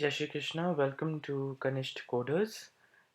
Jai Shri Krishna, welcome to Kanishth Coders.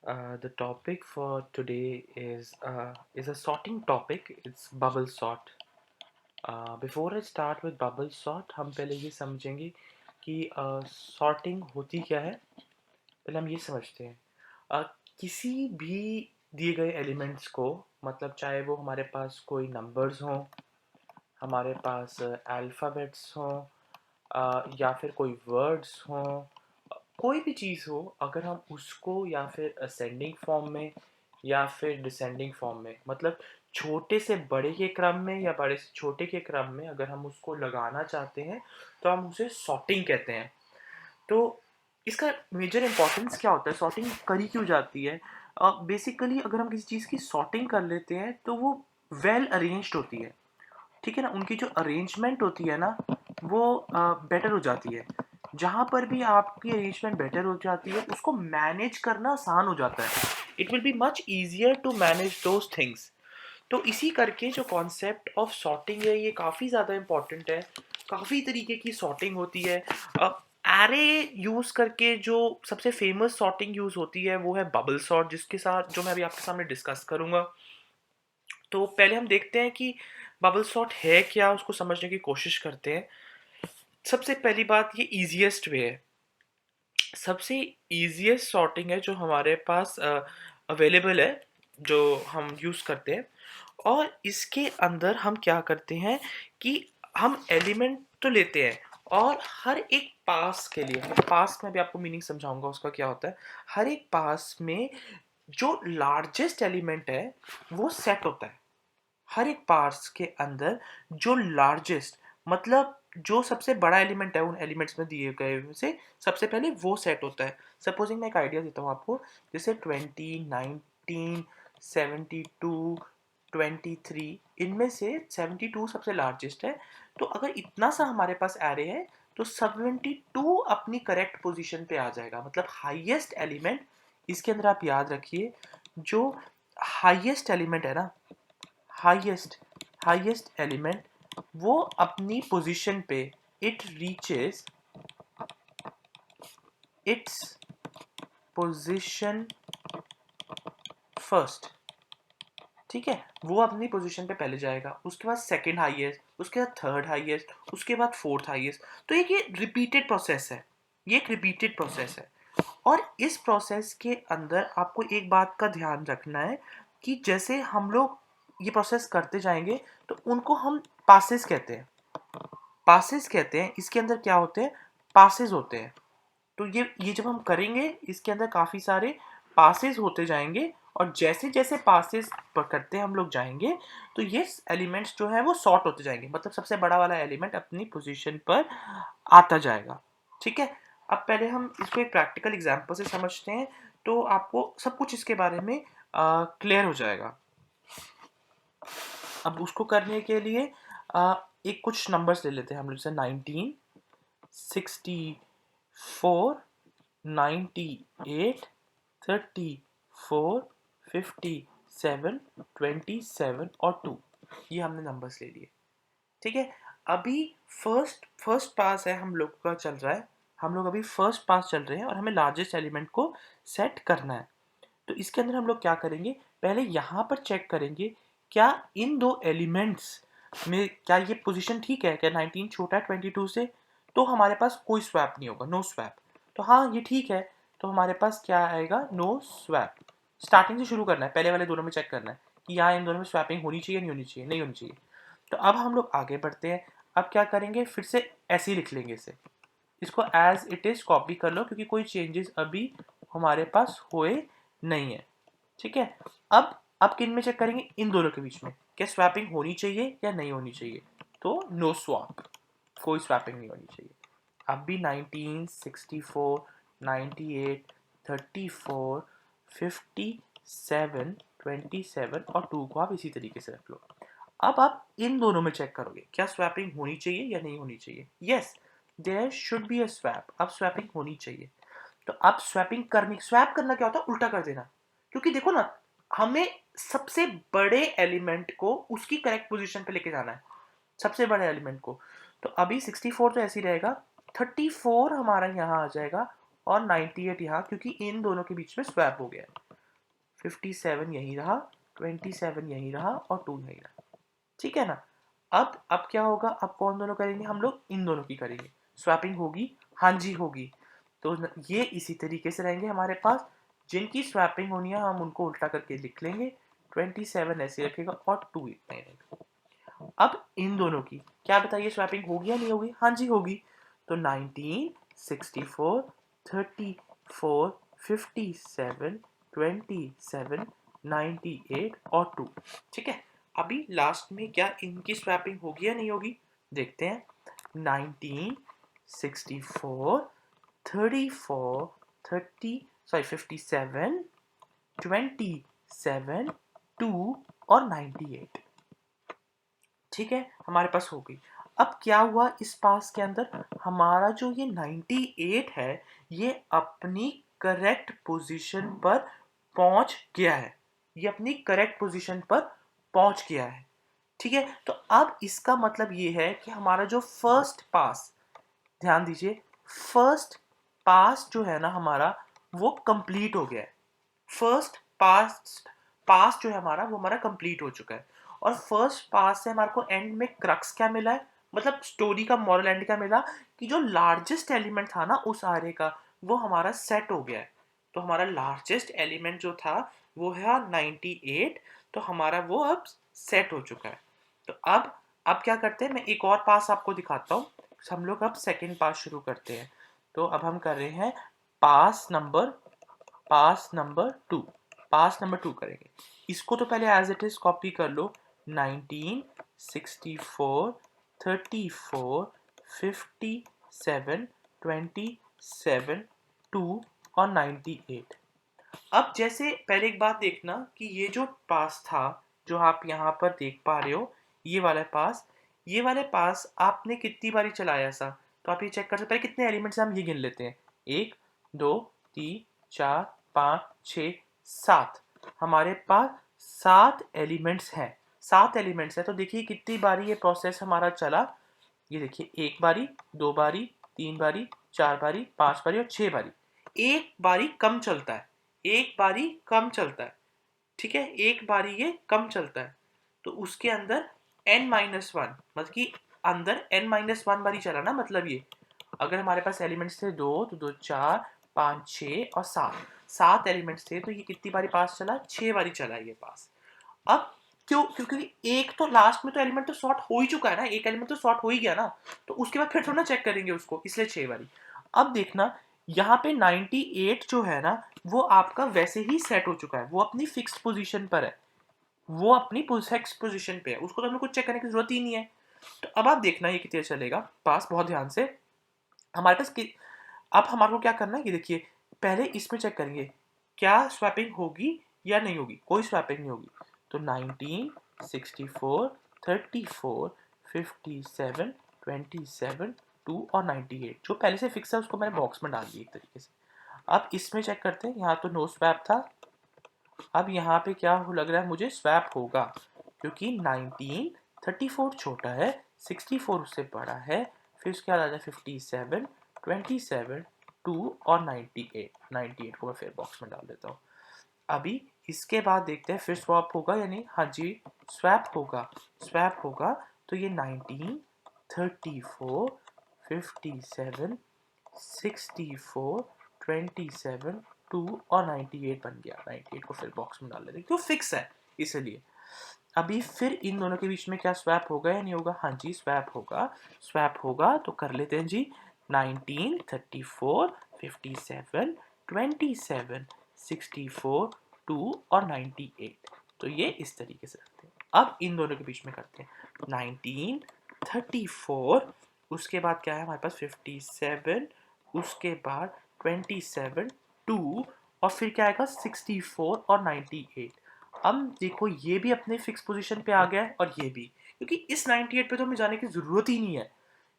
The topic for today is a sorting topic. It's bubble sort. Before I start with bubble sort, हम पहले ये समझेंगे कि sorting होती क्या है. पहले हम ये समझते हैं. uh, किसी भी दिए गए एलिमेंट्स को, मतलब चाहे वो हमारे पास कोई नंबर्स हों, हमारे पास अल्फ़ाबेट्स हों, या फिर कोई वर्ड्स हों, कोई भी चीज़ हो, अगर हम उसको या फिर असेंडिंग फॉर्म में या फिर डिसेंडिंग फॉर्म में, मतलब छोटे से बड़े के क्रम में या बड़े से छोटे के क्रम में अगर हम उसको लगाना चाहते हैं तो हम उसे सॉर्टिंग कहते हैं. तो इसका मेजर इंपॉर्टेंस क्या होता है, सॉर्टिंग करी क्यों जाती है? बेसिकली अगर हम किसी चीज़ की सॉर्टिंग कर लेते हैं तो वो वेल अरेंज्ड होती है. ठीक है ना, उनकी जो अरेंजमेंट होती है ना, वो बेटर हो जाती है. जहाँ पर भी आपकी अरेंजमेंट बेटर हो जाती है उसको मैनेज करना आसान हो जाता है. It will be much easier to manage those things. तो इसी करके जो कॉन्सेप्ट ऑफ सॉर्टिंग है ये काफ़ी ज़्यादा इम्पॉर्टेंट है. काफ़ी तरीके की सॉर्टिंग होती है. एरे यूज़ करके जो सबसे फेमस सॉर्टिंग यूज़ होती है वो है बबल सॉर्ट, जिसके साथ जो मैं अभी आपके सामने डिस्कस करूँगा. तो पहले हम देखते हैं कि बबल सॉर्ट है क्या, उसको समझने की कोशिश करते हैं. सबसे पहली बात, ये ईजीएस्ट वे है. सबसे ईजीएस्ट सॉर्टिंग है जो हमारे पास अवेलेबल है, जो हम यूज़ करते हैं. और इसके अंदर हम क्या करते हैं कि हम एलिमेंट तो लेते हैं और हर एक पास के लिए, पास में भी आपको मीनिंग समझाऊंगा उसका क्या होता है. हर एक पास में जो लार्जेस्ट एलिमेंट है वो सेट होता है. हर एक पार्ट्स के अंदर जो लार्जेस्ट, मतलब जो सबसे बड़ा एलिमेंट है उन एलिमेंट्स में दिए गए में से, सबसे पहले वो सेट होता है. सपोजिंग मैं एक आइडिया देता हूँ आपको, जैसे 20, 19, 72, 23, इनमें से 72 सबसे लार्जेस्ट है. तो अगर इतना सा हमारे पास एरे है तो 72 अपनी करेक्ट पोजीशन पे आ जाएगा. मतलब हाईएस्ट एलिमेंट, इसके अंदर आप याद रखिए, जो हाईएस्ट एलिमेंट है ना, हाईएस्ट एलिमेंट वो अपनी पोजीशन पे, it reaches its position first. ठीक है, वो अपनी पोजीशन पे पहले जाएगा, उसके बाद सेकंड हाईएस्ट, उसके बाद थर्ड हाईएस्ट, उसके बाद फोर्थ हाईएस्ट. तो ये रिपीटेड प्रोसेस है, ये एक रिपीटेड प्रोसेस है. और इस प्रोसेस के अंदर आपको एक बात का ध्यान रखना है कि जैसे हम लोग ये प्रोसेस करते जाएंगे तो उनको हम पासेस कहते हैं. पासेस कहते हैं, इसके अंदर क्या होते हैं, पासेस होते हैं. तो ये जब हम करेंगे इसके अंदर काफ़ी सारे पासेस होते जाएंगे, और जैसे जैसे पासेस करते हम लोग जाएंगे तो ये एलिमेंट्स जो है वो सॉर्ट होते जाएंगे. मतलब सबसे बड़ा वाला एलिमेंट अपनी पोजीशन पर आता जाएगा. ठीक है, अब पहले हम इसको एक प्रैक्टिकल एग्जांपल से समझते हैं तो आपको सब कुछ इसके बारे में क्लियर हो जाएगा. अब उसको करने के लिए एक कुछ नंबर्स ले लेते हैं हम लोग, जैसे 19, 64, 98, 34, 57, 27 और 2. ये हमने नंबर्स ले लिए. ठीक है, अभी फर्स्ट पास है हम लोग का चल रहा है. हम लोग अभी फर्स्ट पास चल रहे हैं और हमें लार्जेस्ट एलिमेंट को सेट करना है. तो इसके अंदर हम लोग क्या करेंगे, पहले यहाँ पर चेक करेंगे क्या इन दो एलिमेंट्स में क्या ये पोजीशन ठीक है, क्या 19 छोटा है 22 से. तो हमारे पास कोई स्वैप नहीं होगा, नो स्वैप. तो हाँ ये ठीक है, तो हमारे पास क्या आएगा, नो स्वैप. स्टार्टिंग से शुरू करना है, पहले वाले दोनों में चेक करना है कि यहाँ इन दोनों में स्वैपिंग होनी चाहिए, नहीं होनी चाहिए, नहीं होनी चाहिए. तो अब हम लोग आगे बढ़ते हैं. अब क्या करेंगे, फिर से ऐसे ही लिख लेंगे इसे, इसको एज इट इज कॉपी कर लो क्योंकि कोई चेंजेस अभी हमारे पास हुए नहीं है. ठीक है, अब किन में चेक करेंगे, इन दोनों के बीच में क्या स्वैपिंग होनी चाहिए या नहीं होनी चाहिए. तो नो स्वैप, कोई स्वैपिंग नहीं होनी चाहिए. अब भी 19, 64, 98, 34, 57, 27 और 2 को आप इसी तरीके से रख लो. अब आप इन दोनों में चेक करोगे क्या स्वैपिंग होनी चाहिए या नहीं होनी चाहिए. Yes, there should be a swap. अब स्वैपिंग होनी चाहिए. तो अब स्वैप करना क्या होता है, उल्टा कर देना. क्योंकि देखो ना, हमें सबसे बड़े एलिमेंट को उसकी करेक्ट पोजीशन पे लेके जाना है, सबसे बड़े एलिमेंट को. तो अभी 64 तो ऐसे ही रहेगा, 34 हमारा यहाँ आ जाएगा और 98 यहाँ, क्योंकि इन दोनों के बीच में स्वैप हो गया। 57 यहीं रहा, 27 यहीं रहा और 2 यहीं रहा, ठीक है ना। अब क्या होगा, अब कौन दोनों करेंगे, हम लोग इन दोनों की करेंगे। स्वैपिंग होगी, हाँ जी होगी। तो ये इसी तरीके से रहेंगे हमारे पास। जिनकी स्वैपिंग होनी है हम उनको उल्टा करके लिख लेंगे। 27 ऐसे रखेगा और 2 इतना ही रहेगा। अब इन दोनों की क्या बताइए, स्वैपिंग होगी या नहीं होगी, हाँ जी होगी। तो 19, 64, 34, 57, 27, 98 और 2, ठीक है। अभी लास्ट में क्या इनकी स्वैपिंग होगी या नहीं होगी, देखते हैं। 19, 64, 34, 57, 27, 2 और 98, ठीक है, हमारे पास हो गई। अब क्या हुआ इस पास के अंदर, हमारा जो ये 98 है ये अपनी करेक्ट पोजीशन पर पहुंच गया है, ये अपनी करेक्ट पोजीशन पर पहुंच गया है, ठीक है। तो अब इसका मतलब ये है कि हमारा जो फर्स्ट पास, ध्यान दीजिए, फर्स्ट पास जो है ना हमारा, वो कंप्लीट हो गया है। फर्स्ट पास पास जो है हमारा, वो हमारा कंप्लीट हो चुका है। और फर्स्ट पास से हमारे को एंड में क्रक्स क्या मिला है, मतलब स्टोरी का मॉरल एंड क्या मिला, कि जो लार्जेस्ट एलिमेंट था ना उस आरे का, वो हमारा सेट हो गया है। तो हमारा लार्जेस्ट एलिमेंट जो था वो है 98, तो हमारा वो अब सेट हो चुका है। तो अब क्या करते हैं, मैं एक और पास आपको दिखाता हूँ। हम लोग अब सेकेंड पास शुरू करते हैं। तो अब हम कर रहे हैं पास नंबर 2, पास नंबर 2 करेंगे। इसको तो पहले एज इट इज कॉपी कर लो। 19, 64, 34, 57, 27, 2 और 98। अब जैसे पहले एक बात देखना कि ये जो पास था, जो आप यहाँ पर देख पा रहे हो, ये वाले पास आपने कितनी बारी चलाया ऐसा, तो आप ये चेक कर सकते हैं। कितने एलिमेंट्स हम ये गिन लेते हैं, 1, 2, 3, 4, 5, 6, 7। हमारे पास 7 एलिमेंट्स हैं, 7 एलिमेंट्स हैं। तो देखिए कितनी बारी ये प्रोसेस हमारा चला। ये देखिए, 1 बारी, 2 बारी, 3 बारी, 4 बारी, 5 बारी और 6 बारी। एक बारी कम चलता है, एक बारी कम चलता है, ठीक है, एक बारी ये कम चलता है। तो उसके अंदर n-1, मतलब कि अंदर n-1 बारी चला ना, मतलब ये अगर हमारे पास एलिमेंट्स थे 2, तो 2 4, 5 6 और 7, 7 एलिमेंट्स थे, तो ये कितनी बारी पास चला, 6 बारी चला ये पास। अब क्यों, क्योंकि एक तो लास्ट में तो एलिमेंट तो सॉर्ट हो ही चुका है ना, एक एलिमेंट तो सॉर्ट हो ही गया ना, तो उसके बाद फिर थोड़ा चेक करेंगे उसको, इसलिए 6 बारी। अब देखना यहाँ पे 98 जो है ना, वो आपका वैसे ही सेट हो चुका है, वो अपनी फिक्स्ड पोजीशन पर है, वो अपनी फिक्स्ड पोजीशन पे है, उसको तो हमें कुछ चेक करने की जरूरत ही नहीं है। तो अब आप देखना ये कितने चलेगा पास, बहुत ध्यान से। हमारे पास अब हमारे को क्या करना है कि देखिए, पहले इसमें चेक करेंगे क्या स्वैपिंग होगी या नहीं होगी, कोई स्वैपिंग नहीं होगी। तो 19, 64, 34, 57, 27, 2 और 98 जो पहले से फिक्स है उसको मैंने बॉक्स में डाल दिया एक तरीके से। अब इसमें चेक करते हैं, यहाँ तो नो स्वैप था। अब यहाँ पे क्या लग रहा है मुझे, स्वैप होगा, क्योंकि 19, 34 छोटा है, 64 उससे बड़ा है, फिर उसके बाद आ जाए 57, 27, 2 और 98, 98 को मैं फिर बॉक्स में डाल देता हूँ। अभी इसके बाद देखते हैं फिर स्वैप होगा या नहीं। हाँ जी, स्वैप होगा, स्वैप होगा। तो ये 19, 34, 57, 64, 27, 2 और 98 बन गया। 98 को फिर बॉक्स में डाल देते हैं, क्यों फिक्स है इसलिए। अभी फिर इन दोनों के बीच में क्या स्वैप होगा या नहीं होगा, हाँ जी स्वैप होगा। स्वैप होगा तो कर लेते हैं जी। 19, 34, 57, 27, 64, 2 और 98। तो ये इस तरीके से रखते हैं। अब इन दोनों के बीच में करते हैं 19, 34, उसके बाद क्या है हमारे पास 57, उसके बाद 27, 2 और फिर क्या आएगा 64 और 98। अब देखो ये भी अपने फिक्स पोजीशन पे आ गया है और ये भी, क्योंकि इस 98 पे तो हमें जाने की ज़रूरत ही नहीं है।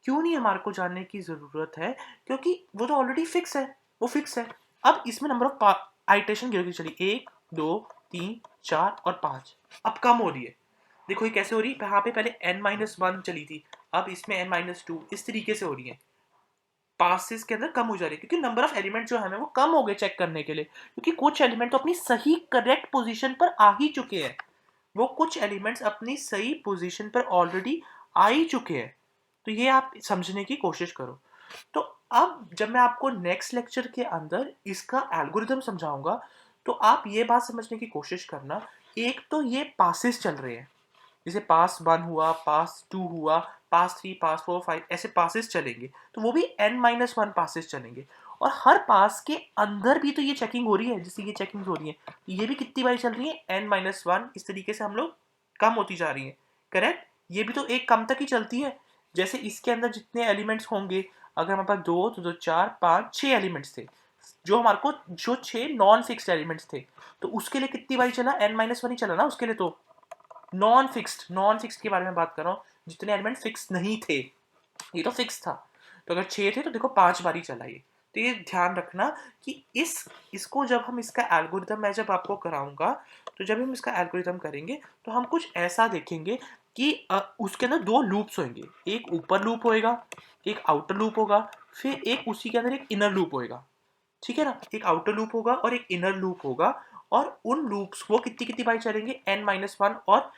क्यों नहीं हमारे को जानने की ज़रूरत है, क्योंकि वो तो ऑलरेडी फिक्स है, वो फिक्स है। अब इसमें नंबर ऑफ आइटरेशन गिरोगी चली, 1, 2, 3, 4 और 5 अब कम हो रही है। देखो ये कैसे हो रही है, यहाँ पे पहले n-1 चली थी, अब इसमें n-2 इस तरीके से हो रही है। पासेस के अंदर कम हो जा रही है, क्योंकि नंबर ऑफ एलिमेंट जो हमें वो कम हो गए चेक करने के लिए, क्योंकि कुछ एलिमेंट तो अपनी सही करेक्ट पोजीशन पर आ ही चुके हैं, वो कुछ एलिमेंट्स अपनी सही पोजीशन पर ऑलरेडी आ ही चुके हैं। तो ये आप समझने की कोशिश करो। तो अब जब मैं आपको नेक्स्ट लेक्चर के अंदर इसका एल्गोरिथम समझाऊंगा, तो आप ये बात समझने की कोशिश करना, एक तो ये पासेस चल रहे हैं, जैसे पास 1 हुआ, पास 2 हुआ, पास 3, पास 4, 5, ऐसे पासेस चलेंगे, तो वो भी n-1 पासेस चलेंगे। और हर पास के अंदर भी तो ये चेकिंग हो रही है, जैसे ये चेकिंग हो रही है, तो ये भी कितनी बारी चल रही है, n-1। इस तरीके से हम लोग कम होती जा रही है, करेक्ट। ये भी तो एक कम तक ही चलती है। जैसे इसके अंदर जितने एलिमेंट्स होंगे, अगर हमारे पास 2 तो 2 4 5 6 एलिमेंट्स थे, जो हमारे को जो 6 नॉन फिक्स्ड एलिमेंट्स थे, तो उसके लिए कितनी बारी चला, n-1 ही चला ना उसके लिए। तो नॉन फिक्स्ड के बारे में बात कर रहा हूँ, जितने एलिमेंट फिक्स नहीं थे, ये तो फिक्स था। तो अगर 6 थे तो देखो 5 बारी चला ये। तो ये ध्यान रखना कि इसको जब हम इसका एल्गोरिथम मैं जब आपको कराऊंगा, तो जब हम इसका एल्गोरिथम करेंगे तो हम कुछ ऐसा देखेंगे कि उसके अंदर 2 लूप्स होंगे, एक ऊपर लूप होएगा, एक आउटर लूप होगा, फिर एक उसी के अंदर एक इनर लूप होएगा, ठीक है ना। एक आउटर लूप होगा और एक इनर लूप होगा, और उन लूप्स वो कितनी कितनी बार चलेंगे, n-1 और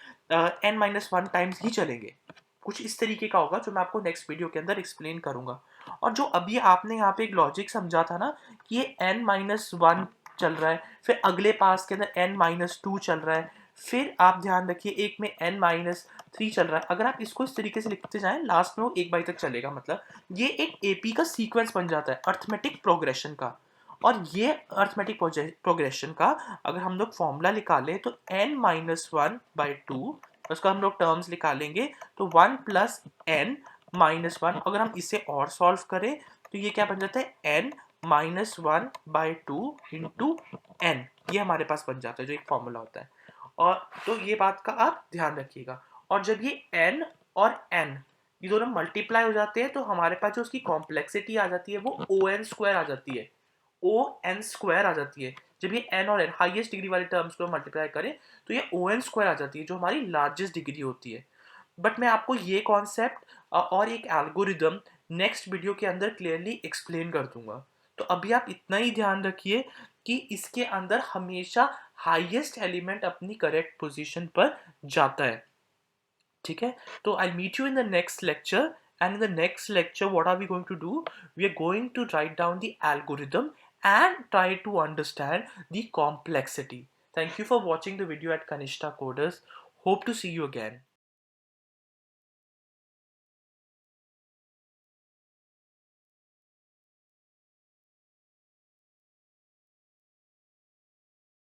n-1 टाइम्स ही चलेंगे। कुछ इस तरीके का होगा, जो मैं आपको नेक्स्ट वीडियो के अंदर एक्सप्लेन करूंगा। और जो अभी आपने यहाँ पे एक लॉजिक समझा था ना, कि ये n-1 चल रहा है, फिर अगले पास के अंदर n-2 चल रहा है, फिर आप ध्यान रखिए एक में n-3 चल रहा है। अगर आप इसको इस तरीके से लिखते जाएं, लास्ट में वो 1 बाई तक चलेगा, मतलब ये एक एपी का सीक्वेंस बन जाता है, अर्थमेटिक प्रोग्रेशन का। और ये अर्थमेटिक प्रोग्रेशन का अगर हम लोग फॉर्मूला निकालें, तो n-1/2, उसका हम लोग टर्म्स निकालेंगे, तो 1 प्लस n-1। अगर हम इसे और सॉल्व करें, तो ये क्या बन जाता है, n-1/2 इंटू n, ये हमारे पास बन जाता है, जो एक फॉर्मूला होता है। और तो ये बात का आप ध्यान रखिएगा। और जब ये n और n ये दोनों मल्टीप्लाई हो जाते हैं, तो हमारे पास जो उसकी कॉम्प्लेक्सिटी आ जाती है, वो O(n)² आ जाती है, O(n)² आ जाती है। जब ये n और n हाईएस्ट डिग्री वाले टर्म्स को मल्टीप्लाई करें, तो ये O(n)² आ जाती है, जो हमारी लार्जेस्ट डिग्री होती है। बट मैं आपको ये कॉन्सेप्ट और एक एल्गोरिदम नेक्स्ट वीडियो के अंदर क्लियरली एक्सप्लेन कर दूंगा। तो अभी आप इतना ही ध्यान रखिए कि इसके अंदर हमेशा हाईएस्ट एलिमेंट अपनी करेक्ट पोजीशन पर जाता है, ठीक है। तो I meet you in the next lecture, and in the next lecture what are we going to do, we are going to write down the algorithm and try to understand the complexity. Thank you for watching the video at Kanishta Coders. Hope to see you again.